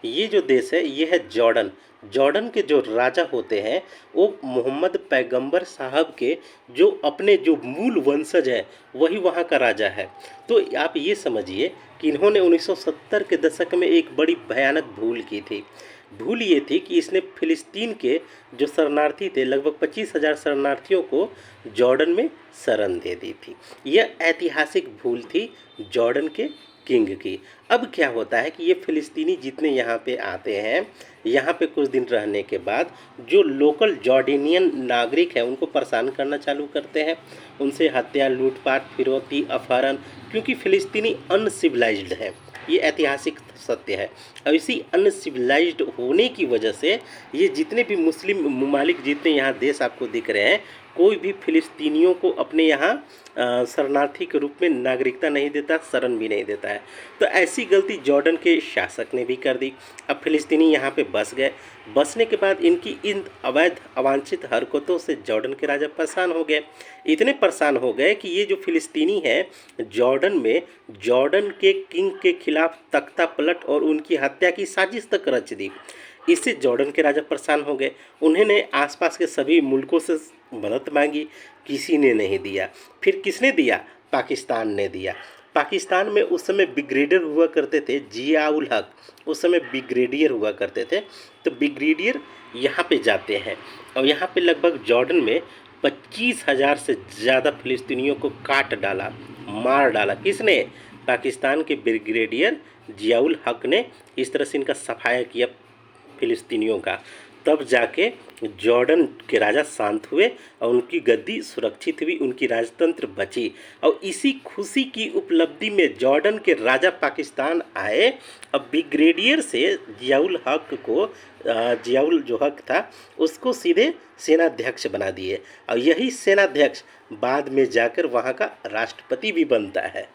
ये जो देश है ये है जॉर्डन। जॉर्डन के जो राजा होते हैं वो मोहम्मद पैगंबर साहब के जो अपने जो मूल वंशज है वही वहाँ का राजा है। तो आप ये समझिए कि इन्होंने 1970 के दशक में एक बड़ी भयानक भूल की थी। भूल ये थी कि इसने फ़िलिस्तीन के जो शरणार्थी थे लगभग 25,000 शरणार्थियों को जॉर्डन में शरण दे दी थी। यह ऐतिहासिक भूल थी जॉर्डन के किंग की। अब क्या होता है कि ये फ़िलिस्तीनी जितने यहाँ पे आते हैं, यहाँ पे कुछ दिन रहने के बाद जो लोकल जॉर्डेनियन नागरिक हैं उनको परेशान करना चालू करते हैं। उनसे हत्या, लूटपाट, फिरौती, अपहरण, क्योंकि फ़िलिस्तीनी अनसिविलाइज्ड है। ये ऐतिहासिक सत्य है। और इसी अनसिविलाइज्ड होने की वजह से ये जितने भी मुस्लिम ममालिक जितने यहाँ देश आपको दिख रहे हैं, कोई भी फ़िलिस्तीनियों को अपने यहाँ शरणार्थी के रूप में नागरिकता नहीं देता, शरण भी नहीं देता है। तो ऐसी गलती जॉर्डन के शासक ने भी कर दी। अब फ़िलिस्तीनी यहाँ पे बस गए। बसने के बाद इनकी इन अवैध अवांछित हरकतों से जॉर्डन के राजा परेशान हो गए। इतने परेशान हो गए कि ये जो फ़िलिस्तीनी हैं जॉर्डन में जॉर्डन के किंग के खिलाफ तख्ता पलट और उनकी हत्या की साजिश तक रच दी। इससे जॉर्डन के राजा परेशान हो गए। उन्होंने आसपास के सभी मुल्कों से मदद मांगी, किसी ने नहीं दिया। फिर किसने दिया? पाकिस्तान ने दिया। पाकिस्तान में उस समय ब्रिगेडियर हुआ करते थे जियाउल हक, उस समय ब्रिगेडियर हुआ करते थे। तो ब्रिगेडियर यहाँ पे जाते हैं और यहाँ पे लगभग जॉर्डन में 25,000 से ज़्यादा फ़िलिस्तीनियों को काट डाला, मार डाला। किसने? पाकिस्तान के ब्रिगेडियर जियाउल हक ने इस तरह से इनका सफाया किया फ़िलिस्तीनियों का। तब जाके जॉर्डन के राजा शांत हुए और उनकी गद्दी सुरक्षित हुई, उनकी राजतंत्र बची। और इसी खुशी की उपलब्धि में जॉर्डन के राजा पाकिस्तान आए। अब ब्रिगेडियर से जियाउल हक को जियाउल जो हक था उसको सीधे सेनाध्यक्ष बना दिए और यही सेनाध्यक्ष बाद में जाकर वहाँ का राष्ट्रपति भी बनता है।